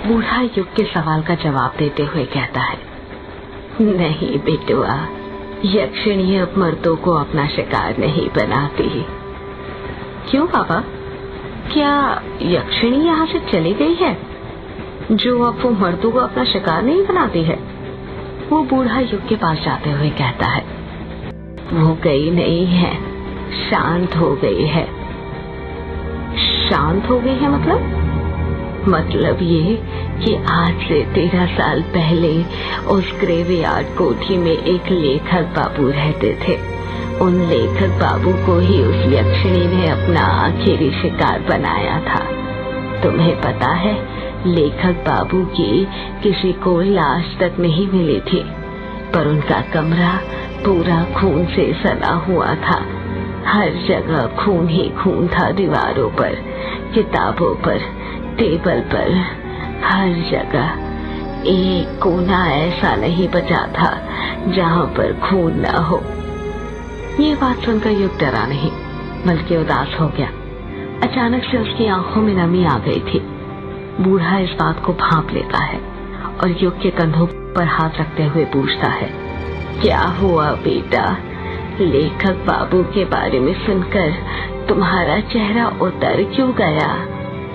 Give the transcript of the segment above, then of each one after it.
बूढ़ा युग के सवाल का जवाब देते हुए कहता है, नहीं बेटुआ, यक्षिणी अब मर्दों को अपना शिकार नहीं बनाती। क्यों बाबा, क्या यक्षिणी यहाँ से चली गई है जो अब वो मर्दों को अपना शिकार नहीं बनाती है? वो बूढ़ा युग के पास जाते हुए कहता है, वो गई नहीं है, शांत हो गई है। शांत हो गई है मतलब ये कि आज से 13 साल पहले उस ग्रेवयार्ड कोठी में एक लेखक बाबू रहते थे। उन लेखक बाबू को ही उस यक्षिणी ने अपना आखिरी शिकार बनाया था। तुम्हें पता है, लेखक बाबू की किसी को लाश तक नहीं मिली थी, पर उनका कमरा पूरा खून से सना हुआ था। हर जगह खून ही खून था, दीवारों पर, किताबों पर, टेबल पर, हर जगह। एक कोना ऐसा नहीं बचा था जहाँ पर खून न हो। ये बात सुनकर युग डरा नहीं बल्कि उदास हो गया। अचानक से उसकी आंखों में नमी आ गई थी। बूढ़ा इस बात को भांप लेता है और युग के कंधों पर हाथ रखते हुए पूछता है, क्या हुआ बेटा? लेखक बाबू के बारे में सुनकर तुम्हारा चेहरा उतर क्यों गया?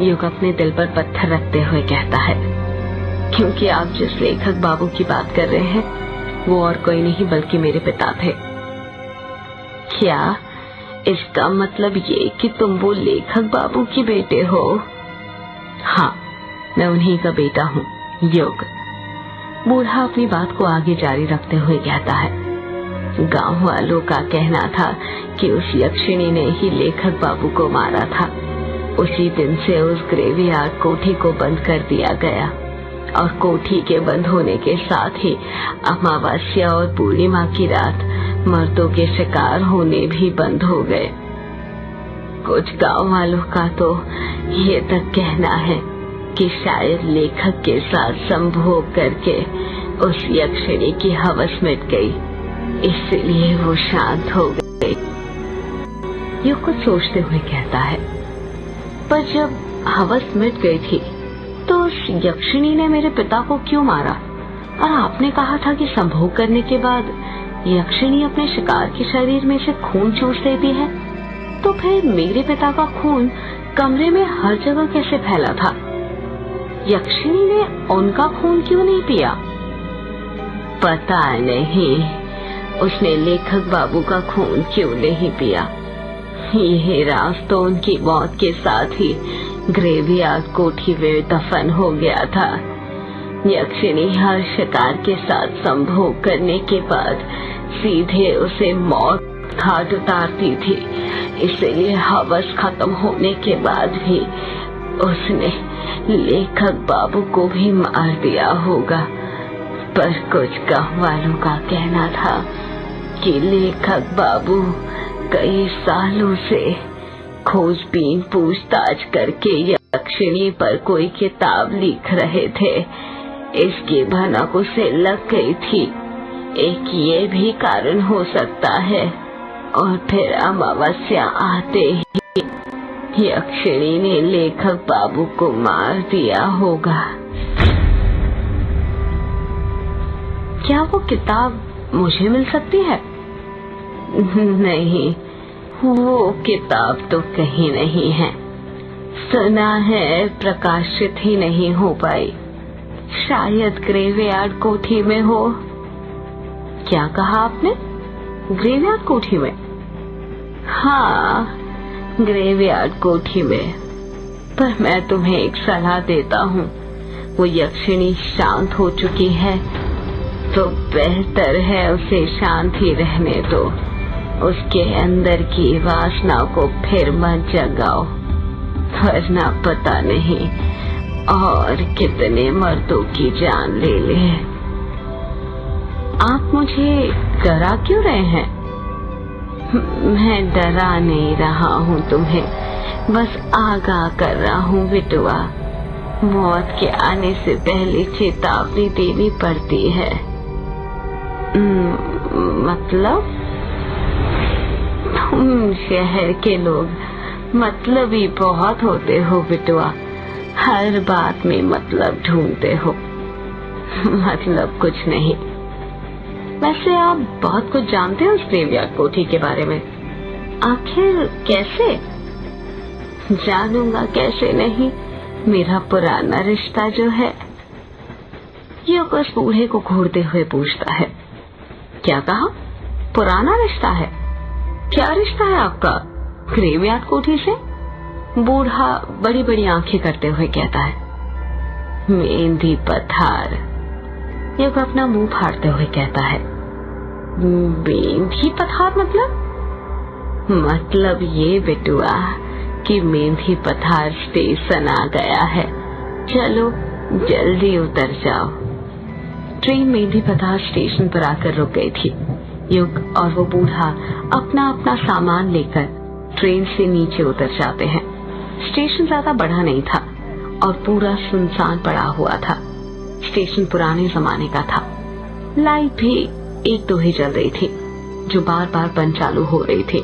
युग अपने दिल पर पत्थर रखते हुए कहता है, क्योंकि आप जिस लेखक बाबू की बात कर रहे हैं वो और कोई नहीं बल्कि मेरे पिता थे। क्या इसका मतलब ये कि तुम वो लेखक बाबू की बेटे हो? हाँ, मैं उन्हीं का बेटा हूँ, युग। बूढ़ा अपनी बात को आगे जारी रखते हुए कहता है, गांव वालों का कहना था कि उस यक्षिणी ने ही लेखक बाबू को मारा था। उसी दिन से उस ग्रेवयार्ड कोठी को बंद कर दिया गया और कोठी के बंद होने के साथ ही अमावस्या और पूर्णिमा की रात मर्दों के शिकार होने भी बंद हो गए। कुछ गांव वालों का तो ये तक कहना है कि शायद लेखक के साथ संभोग करके उस यक्षिणी की हवस मिट गई, इसलिए वो शांत हो गई। ये कुछ सोचते हुए कहता है, पर जब हवस मिट गई थी तो उस यक्षिणी ने मेरे पिता को क्यों मारा? और आपने कहा था कि संभोग करने के बाद यक्षिणी अपने शिकार के शरीर में से खून चूस लेती है, तो फिर मेरे पिता का खून कमरे में हर जगह कैसे फैला था? यक्षिणी ने उनका खून क्यों नहीं पिया? पता नहीं, उसने लेखक बाबू का खून क्यों नहीं पिया। ये राज तो उनकी मौत के साथ ही ग्रेवयार्ड कोठी में दफन हो गया था। यक्षिणी हर शिकार के साथ संभोग करने के बाद सीधे उसे मौत घाट उतारती थी, इसलिए हवस खत्म होने के बाद भी उसने लेखक बाबू को भी मार दिया होगा। पर कुछ गांव वालों का कहना था कि लेखक बाबू कई सालों से खोजबीन पूछताछ करके यक्षिणी पर कोई किताब लिख रहे थे। इसकी भनक उसे लग गई थी। एक ये भी कारण हो सकता है। और फिर अमावस्या आते ही यक्षिणी ने लेखक बाबू को मार दिया होगा। क्या वो किताब मुझे मिल सकती है? नहीं, वो किताब तो कहीं नहीं है। सुना है प्रकाशित ही नहीं हो पाई। शायद ग्रेवयार्ड कोठी में हो। क्या कहा आपने? ग्रेवयार्ड कोठी में? हाँ, ग्रेवयार्ड कोठी में। पर मैं तुम्हें एक सलाह देता हूँ, वो यक्षिणी शांत हो चुकी है तो बेहतर है उसे शांत ही रहने दो। उसके अंदर की वासना को फिर मत जगाओ, वरना पता नहीं और कितने मर्दों की जान ले ले। आप मुझे डरा क्यों रहे हैं? मैं डरा नहीं रहा हूँ तुम्हें, बस आगाह कर रहा हूँ बिटुआ। मौत के आने से पहले चेतावनी देनी पड़ती है। मतलब? तुम शहर के लोग मतलबी बहुत होते हो बिटुआ। हर बात में मतलब ढूंढते हो। मतलब कुछ नहीं। वैसे आप बहुत कुछ जानते हो उस ग्रेवयार्ड कोठी के बारे में। आखिर कैसे? जानूंगा कैसे नहीं, मेरा पुराना रिश्ता जो है। युग उस बूढ़े को घूरते हुए पूछता है। क्या कहा? पुराना रिश्ता है? क्या रिश्ता है आपका ग्रेवयार्ड कोठी से? बूढ़ा बड़ी बड़ी आंखें करते हुए कहता है, मेहंदी पथार। युग अपना मुंह फाड़ते हुए कहता है, मेहंदी पथार मतलब ये बेटुआ कि मेहंदी पथार स्टेशन आ गया है, चलो जल्दी उतर जाओ। ट्रेन मेहंदी पथार स्टेशन पर आकर रुक गई थी। युग और वो बूढ़ा अपना अपना सामान लेकर ट्रेन से नीचे उतर जाते हैं। स्टेशन ज्यादा बड़ा नहीं था और पूरा सुनसान पड़ा हुआ था। स्टेशन पुराने जमाने का था। लाइट भी एक दो ही जल रही थी जो बार बार बंद चालू हो रही थी।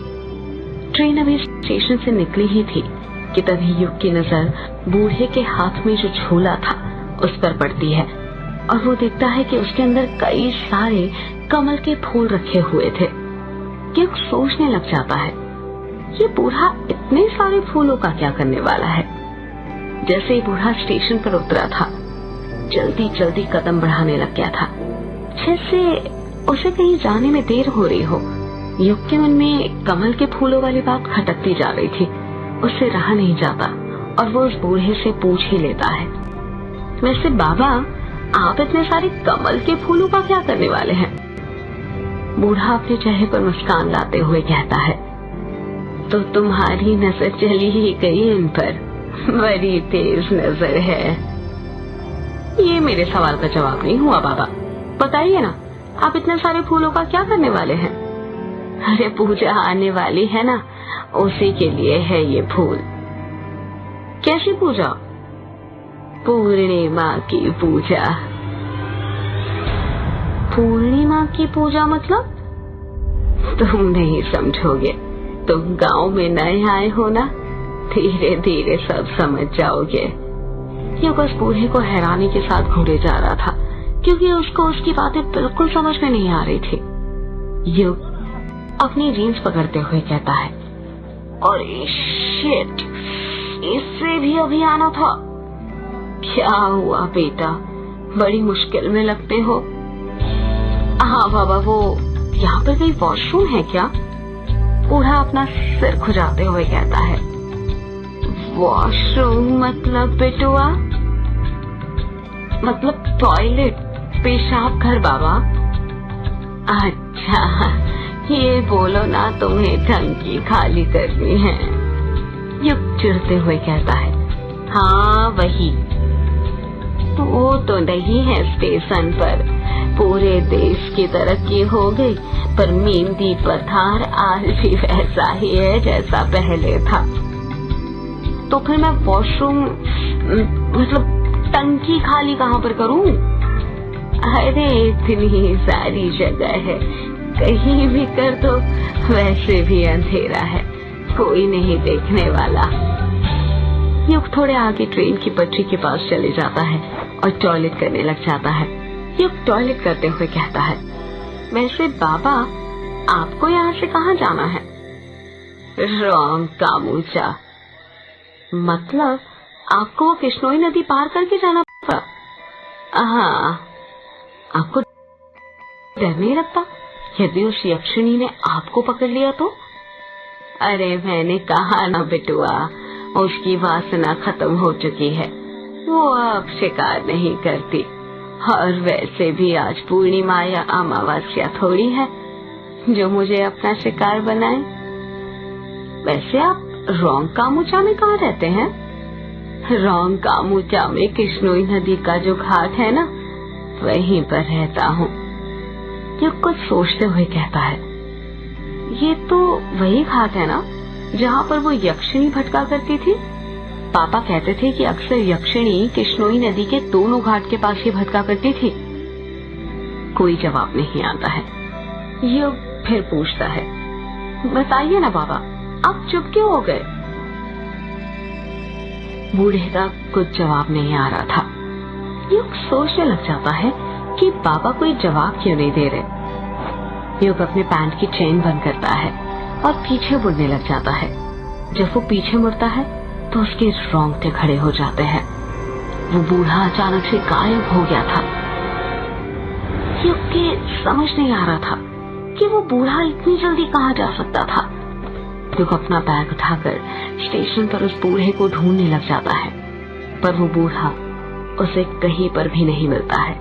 ट्रेन अभी स्टेशन से निकली ही थी कि तभी युग की नजर बूढ़े के हाथ में जो झोला था उस पर पड़ती है और वो देखता है कि उसके अंदर कई सारे कमल के फूल रखे हुए थे। युग सोचने लग जाता है, ये बूढ़ा इतने सारे फूलों का क्या करने वाला है। जैसे ही बूढ़ा स्टेशन पर उतरा था, जल्दी जल्दी कदम बढ़ाने लग गया था, जैसे उसे कहीं जाने में देर हो रही हो। युग के मन में कमल के फूलों वाली बात खटकती जा रही थी। उससे रहा नहीं जाता और वो उस बूढ़े से पूछ ही लेता है, वैसे बाबा आप इतने सारे कमल के फूलों का क्या करने वाले हैं? बूढ़ा अपने चेहरे पर मुस्कान लाते हुए कहता है, तो तुम्हारी नजर चली ही गई इन पर, बड़ी तेज नजर है। ये मेरे सवाल का जवाब नहीं हुआ बाबा, बताइए ना आप इतने सारे फूलों का क्या करने वाले हैं? अरे पूजा आने वाली है ना, उसी के लिए है ये फूल। कैसी पूजा? पूर्णिमा की पूजा। पूर्णिमा की पूजा मतलब? तुम नहीं समझोगे, तुम गांव में नए आए हो ना, धीरे धीरे सब समझ जाओगे। युग उस बूढ़े को हैरानी के साथ घूरे जा रहा था क्योंकि उसको उसकी बातें बिल्कुल समझ में नहीं आ रही थी। युग अपनी रींस पकड़ते हुए कहता है, अरे शिट, इससे भी अभी आना था। क्या हुआ बेटा, बड़ी मुश्किल में लगते हो? हाँ बाबा, वो यहाँ पर कोई वॉशरूम है क्या? बूढ़ा अपना सिर खुजाते हुए कहता है, वॉशरूम मतलब बेटुआ? मतलब टॉयलेट, पेशाब घर बाबा। अच्छा, ये बोलो ना तुम्हें टंकी खाली करनी है। युग चिढ़ते हुए कहता है, हाँ वही। वो तो नहीं है स्टेशन पर, पूरे देश की तरक्की हो गई पर मेहंदी पथार आज भी वैसा ही है जैसा पहले था। तो फिर मैं वॉशरूम मतलब टंकी खाली कहाँ पर करूं? अरे इतनी सारी जगह है, कहीं भी कर दो, वैसे भी अंधेरा है, कोई नहीं देखने वाला। युग थोड़े आगे ट्रेन की पटरी के पास चले जाता है और टॉयलेट करने लग जाता है। युग टॉयलेट करते हुए कहता है, वैसे बाबा आपको यहाँ से कहाँ जाना है? रॉन्ग कामूचा। मतलब आपको किश्नोई नदी पार करके जाना पड़ा? हाँ। आपको डर नहीं लगता यदि उस यक्षिणी ने आपको पकड़ लिया तो? अरे मैंने कहा ना बेटुआ, उसकी वासना खत्म हो चुकी है, वो अब शिकार नहीं करती। और वैसे भी आज पूर्णिमा या अमावस्या थोड़ी है जो मुझे अपना शिकार बनाए। वैसे आप रोंग कामुचा में कहाँ रहते हैं? रोंग कामुचा में किश्नोई नदी का जो घाट है ना, वहीं पर रहता हूँ। युग कुछ सोचते हुए कहता है, ये तो वही घाट है ना जहाँ पर वो यक्षिणी भटका करती थी? पापा कहते थे कि अक्सर यक्षिणी किश्नोई नदी के दोनों घाट के पास ही भटका करती थी। कोई जवाब नहीं आता है। युग फिर पूछता है, बताइए ना बाबा, आप चुप क्यों हो गए? बूढ़े का कुछ जवाब नहीं आ रहा था। युग सोचने लग जाता है कि बाबा कोई जवाब क्यों नहीं दे रहे। युग अपने पैंट की चेन बंद करता है और पीछे मुड़ने लग जाता है। जब वो पीछे मुड़ता है तो उसके रोंगटे खड़े हो जाते हैं। वो बूढ़ा अचानक से गायब हो गया था। युग के समझ नहीं आ रहा था कि वो बूढ़ा इतनी जल्दी कहाँ जा सकता था। युग अपना बैग उठाकर स्टेशन पर उस बूढ़े को ढूंढने लग जाता है, पर वो बूढ़ा उसे कहीं पर भी नहीं मिलता है।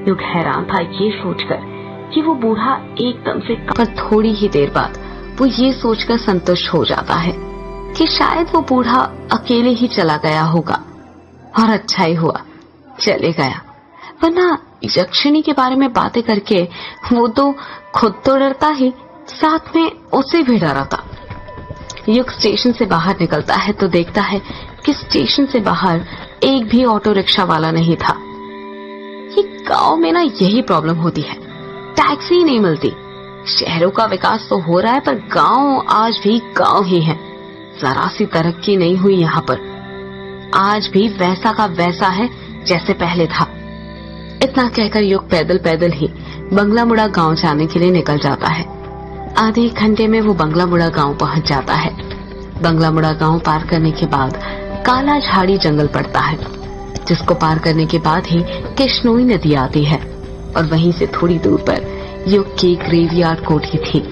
युग हैरान था ये सोचकर कि वो बूढ़ा एकदम से, पर थोड़ी ही देर बाद वो ये सोचकर संतुष्ट हो जाता है कि शायद वो बूढ़ा अकेले ही चला गया होगा, और अच्छा ही हुआ चले गया, वरना यक्षिणी के बारे में बातें करके वो तो खुद तो डरता ही, साथ में उसे भी डराता। युग स्टेशन से बाहर निकलता है तो देखता है कि स्टेशन से बाहर एक भी ऑटो रिक्शा वाला नहीं था। ये गांव में ना यही प्रॉब्लम होती है, टैक्सी ही नहीं मिलती। शहरों का विकास तो हो रहा है पर गांव आज भी गांव ही है, जरा सी तरक्की नहीं हुई यहाँ पर। आज भी वैसा का वैसा है जैसे पहले था। इतना कहकर युग पैदल पैदल ही बंगलामुड़ा गांव जाने के लिए निकल जाता है। आधे घंटे में वो बंगलामुड़ा गांव पहुंच जाता है। बंगलामुड़ा गांव पार करने के बाद काला झाड़ी जंगल पड़ता है, जिसको पार करने के बाद ही किश्नोई नदी आती है, और वहीं से थोड़ी दूर पर युग की ग्रेवयार्ड कोठी थी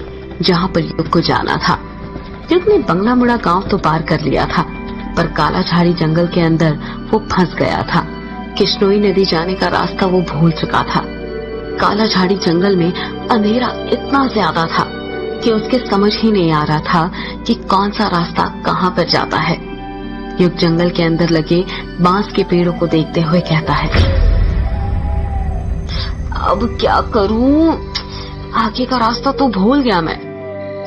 जहाँ पर युग को जाना था। युग ने बंगलामुड़ा गांव तो पार कर लिया था, पर काला झाड़ी जंगल के अंदर वो फंस गया था। किश्नोई नदी जाने का रास्ता वो भूल चुका था। काला झाड़ी जंगल में अंधेरा इतना ज्यादा था कि उसके समझ ही नहीं आ रहा था कि कौन सा रास्ता कहाँ पर जाता है। युग जंगल के अंदर लगे बांस के पेड़ों को देखते हुए कहता है, अब क्या करूं? आगे का रास्ता तो भूल गया मैं।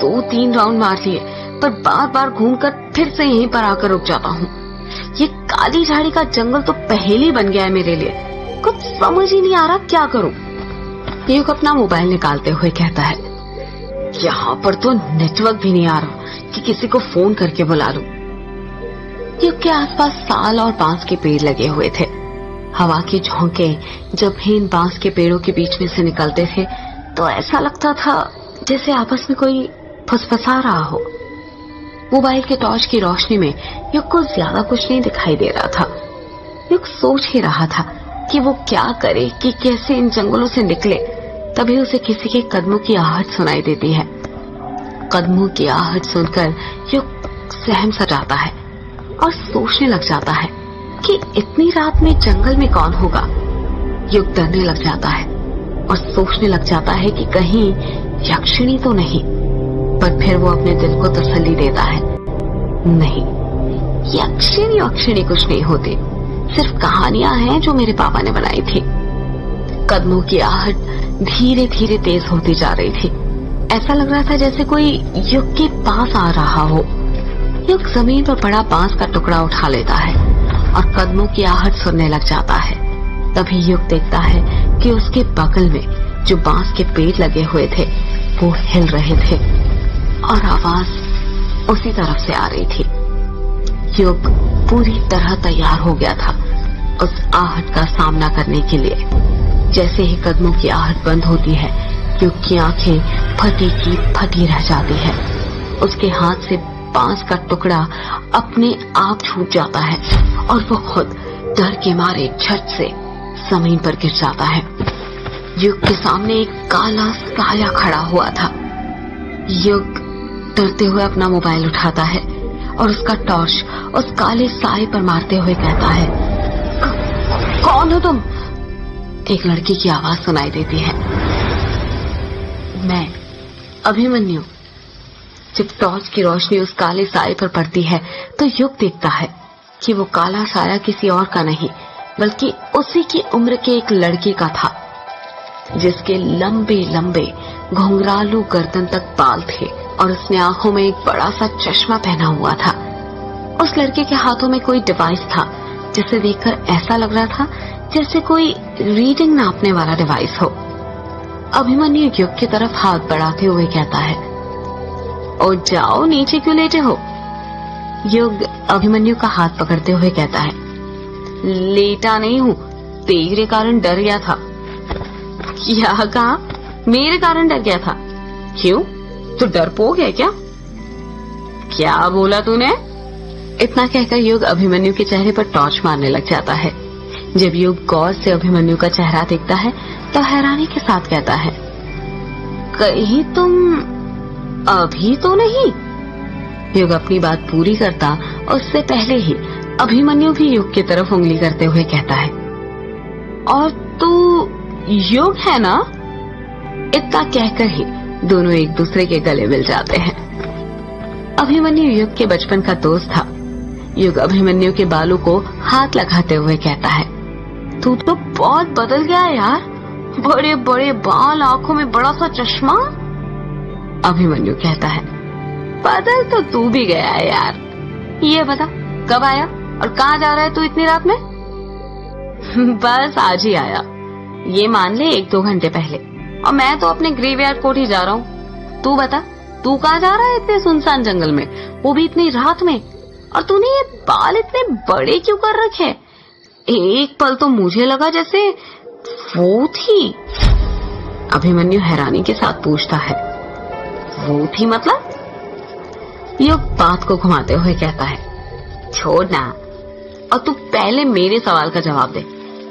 2-3 राउंड मार लिए पर बार बार घूमकर फिर से यहीं पर आकर रुक जाता हूँ। ये काली झाड़ी का जंगल तो पहेली बन गया है मेरे लिए, कुछ समझ ही नहीं आ रहा क्या करूं। युग अपना मोबाइल निकालते हुए कहता है, यहाँ पर तो नेटवर्क भी नहीं आ रहा कि किसी को फोन करके बुला लूं। युग के आसपास साल और बांस के पेड़ लगे हुए थे। हवा के झोंके जब भी इन बांस के पेड़ों के बीच में से निकलते थे तो ऐसा लगता था जैसे आपस में कोई फुसफुसा रहा हो। मोबाइल के टॉर्च की रोशनी में युग को ज्यादा कुछ नहीं दिखाई दे रहा था। युग सोच ही रहा था कि वो क्या करे, कि कैसे इन जंगलों से निकले। तभी उसे किसी के कदमों की आहट सुनाई देती है। कदमों की आहट सुनकर युग सहम सा जाता है और सोचने लग जाता है कि इतनी रात में जंगल में कौन होगा। युग डरने लग जाता है और सोचने लग जाता है कि कहीं यक्षिणी तो नहीं, पर फिर वो अपने दिल को तसल्ली देता है, नहीं, यक्षिणी कुछ नहीं होती, सिर्फ कहानियां हैं जो मेरे पापा ने बनाई थी। कदमों की आहट धीरे धीरे तेज होती जा रही थी। ऐसा लग रहा था जैसे कोई युग के पास आ रहा हो। युग जमीन पर पड़ा बांस का टुकड़ा उठा लेता है और कदमों की आहट सुनने लग जाता है। तभी युग देखता है कि उसके बगल में जो बांस के पेड़ लगे हुए थे वो हिल रहे थे और आवाज उसी तरफ से आ रही थी। युग पूरी तरह तैयार हो गया था उस आहट का सामना करने के लिए। जैसे ही कदमों की आहट बंद होती है, युग की आंखें फटी की फटी रह जाती है। उसके हाथ से बांस का टुकड़ा अपने आप छूट जाता है और वो खुद डर के मारे झट से जमीन पर गिर जाता है। युग के सामने एक काला साया खड़ा हुआ था। युग डरते हुए अपना मोबाइल उठाता है और उसका टॉर्च उस काले साए पर मारते हुए कहता है, कौन हो तुम? एक लड़की की आवाज सुनाई देती है, मैं अभिमन्यु। जब टॉर्च की रोशनी उस काले साए पर पड़ती है तो युग देखता है कि वो काला साया किसी और का नहीं बल्कि उसी की उम्र के एक लड़के का था, जिसके लंबे लंबे घुंघरालू गर्दन तक बाल थे और उसने आंखों में एक बड़ा सा चश्मा पहना हुआ था। उस लड़के के हाथों में कोई डिवाइस था जिसे देखकर ऐसा लग रहा था जैसे कोई रीडिंग नापने वाला डिवाइस हो। अभिमन्यु युग की तरफ हाथ बढ़ाते हुए कहता है, और जाओ, नीचे क्यों लेटे हो? युग अभिमन्यु का हाथ पकड़ते हुए कहता है, लेटा नहीं हूँ, तेरे कारण डर गया था। क्या कहा? मेरे कारण डर गया था? क्यों, तू डरपोक है क्या? क्या बोला तूने? इतना कहकर युग अभिमन्यु के चेहरे पर टॉर्च मारने लग जाता है। जब युग गौर से अभिमन्यु का चेहरा देखता है तो हैरानी के साथ कहता है, कहीं तुम अभी तो नहीं? युग अपनी बात पूरी करता उससे पहले ही अभिमन्यु भी युग की तरफ उंगली करते हुए कहता है, और तू युग है ना? इतना कहकर ही दोनों एक दूसरे के गले मिल जाते हैं। अभिमन्यु युग के बचपन का दोस्त था। युग अभिमन्यु के बालों को हाथ लगाते हुए कहता है, तू तो बहुत बदल गया यार, बड़े बड़े बाल, आंखों में बड़ा सा चश्मा। अभिमन्यु कहता है, बदल तो तू भी गया है यार। ये बता, कब आया और कहाँ जा रहा है तू इतनी रात में? बस आज ही आया, ये मान ले 1-2 घंटे पहले, और मैं तो अपने ग्रेवयार्ड कोर्ट ही जा रहा हूँ। तू बता, तू कहाँ जा रहा है इतने सुनसान जंगल में, वो भी इतनी रात में? और तूने ये बाल इतने बड़े क्यों कर रखे? एक पल तो मुझे लगा जैसे वो थी। अभिमन्यु हैरानी के साथ पूछता है, वो थी मतलब? युग बात को घुमाते हुए कहता है, छोड़ ना, और तू पहले मेरे सवाल का जवाब दे।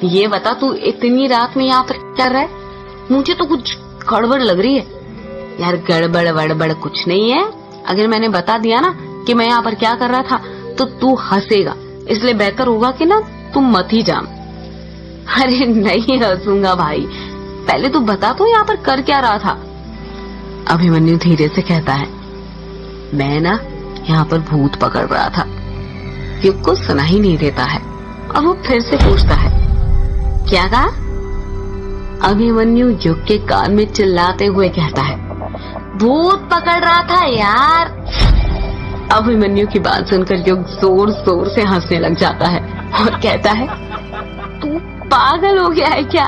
ये बता, तू इतनी रात में यहाँ पर क्या कर रहा है? मुझे तो कुछ गड़बड़ लग रही है। यार गड़बड़ वड़बड़ कुछ नहीं है। अगर मैंने बता दिया ना कि मैं यहाँ पर क्या कर रहा था तो तू हंसेगा, इसलिए बेहतर होगा कि ना तुम मत ही जान। अरे नहीं हंसूंगा भाई, पहले तू बता तो यहाँ पर कर क्या रहा था? अभिमन्यु धीरे से कहता है, मैं ना यहाँ पर भूत पकड़ रहा था। युग को सुना ही नहीं देता है और वो फिर से पूछता है, क्या कहा? अभिमन्यु युग के कान में चिल्लाते हुए कहता है, भूत पकड़ रहा था यार। अभिमन्यु की बात सुनकर युग जोर जोर से हंसने लग जाता है और कहता है, तू पागल हो गया है क्या?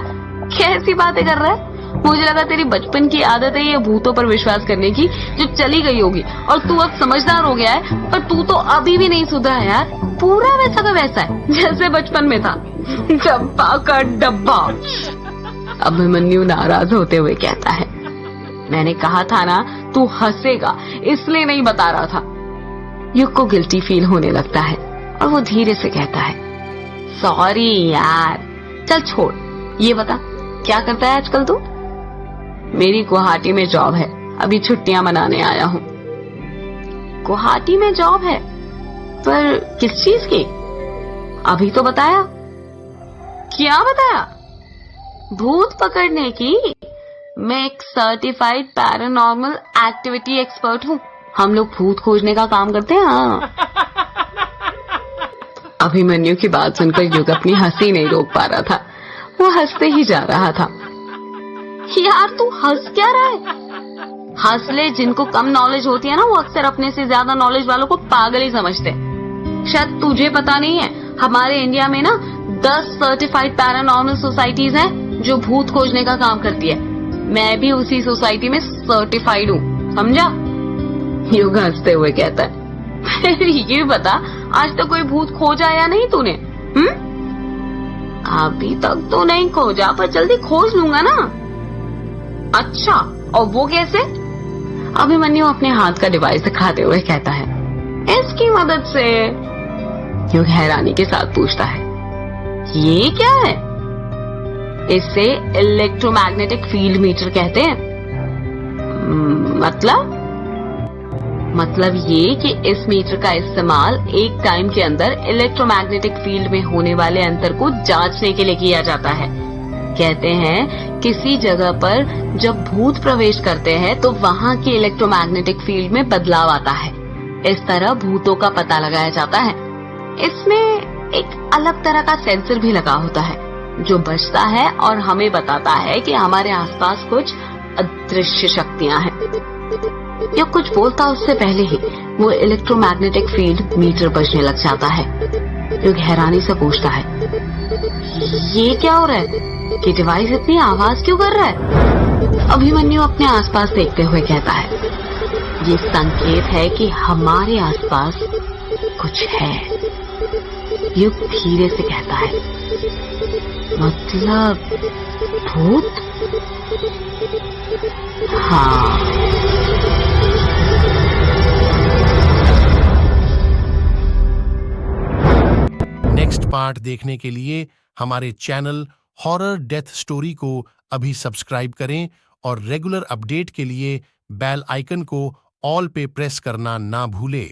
कैसी बातें कर रहा है? मुझे लगा तेरी बचपन की आदत है ये भूतों पर विश्वास करने की, जो चली गई होगी, और तू अब समझदार हो गया है, पर तू तो अभी भी नहीं सुधरा यार। पूरा वैसा का वैसा है जैसे बचपन में था। डब्बा का डब्बा। अभिमन्यु नाराज होते हुए कहता है, मैंने कहा था ना तू हंसेगा, इसलिए नहीं बता रहा था। युग को गिल्टी फील होने लगता है और वो धीरे से कहता है, सॉरी यार, चल छोड़। ये बता, क्या करता है आजकल तू? मेरी गुवाहाटी में जॉब है, अभी छुट्टियां मनाने आया हूँ। गुवाहाटी में जॉब है? पर किस चीज की? अभी तो बताया। क्या बताया? भूत पकड़ने की। मैं एक सर्टिफाइड पैरानॉर्मल एक्टिविटी एक्सपर्ट हूँ। हम लोग भूत खोजने का काम करते हैं। हाँ। अभिमन्यु की बात सुनकर युग अपनी हंसी नहीं रोक पा रहा था, वो हंसते ही जा रहा था। यार तू हंस क्या रहा है? हंस ले, जिनको कम नॉलेज होती है ना वो अक्सर अपने से ज्यादा नॉलेज वालों को पागल ही समझते हैं। शायद तुझे पता नहीं है, हमारे इंडिया में ना 10 सर्टिफाइड पैरानॉर्मल सोसाइटीज हैं जो भूत खोजने का काम करती है। मैं भी उसी सोसाइटी में सर्टिफाइड हूँ, समझा? युग हंसते हुए कहता है, ये बता, आज तक कोई भूत खोजा या नहीं तूने? अभी तक तो नहीं खोजा, पर जल्दी खोज लूंगा ना। अच्छा, और वो कैसे? अभिमन्यु अपने हाथ का डिवाइस दिखाते हुए कहता है, इसकी मदद से। युग हैरानी के साथ पूछता है, ये क्या है? इसे इलेक्ट्रोमैग्नेटिक फील्ड मीटर कहते हैं। मतलब ये कि इस मीटर का इस्तेमाल एक टाइम के अंदर इलेक्ट्रोमैग्नेटिक फील्ड में होने वाले अंतर को जांचने के लिए किया जाता है। कहते हैं किसी जगह पर जब भूत प्रवेश करते हैं तो वहाँ की इलेक्ट्रोमैग्नेटिक फील्ड में बदलाव आता है। इस तरह भूतों का पता लगाया जाता है। इसमें एक अलग तरह का सेंसर भी लगा होता है जो बजता है और हमें बताता है कि हमारे आसपास कुछ अदृश्य शक्तियां हैं। या कुछ बोलता उससे पहले ही वो इलेक्ट्रोमैग्नेटिक फील्ड मीटर बजने लग जाता है। युग हैरानी से पूछता है, ये क्या हो रहा है? कि डिवाइस इतनी आवाज क्यों कर रहा है? अभिमन्यु अपने आसपास देखते हुए कहता है, ये संकेत है कि हमारे आसपास कुछ है। युग धीरे से कहता है, मतलब भूत? हाँ। नेक्स्ट पार्ट देखने के लिए हमारे चैनल हॉरर डेथ स्टोरी को अभी सब्सक्राइब करें और रेगुलर अपडेट के लिए बेल आइकन को ऑल पे प्रेस करना ना भूलें।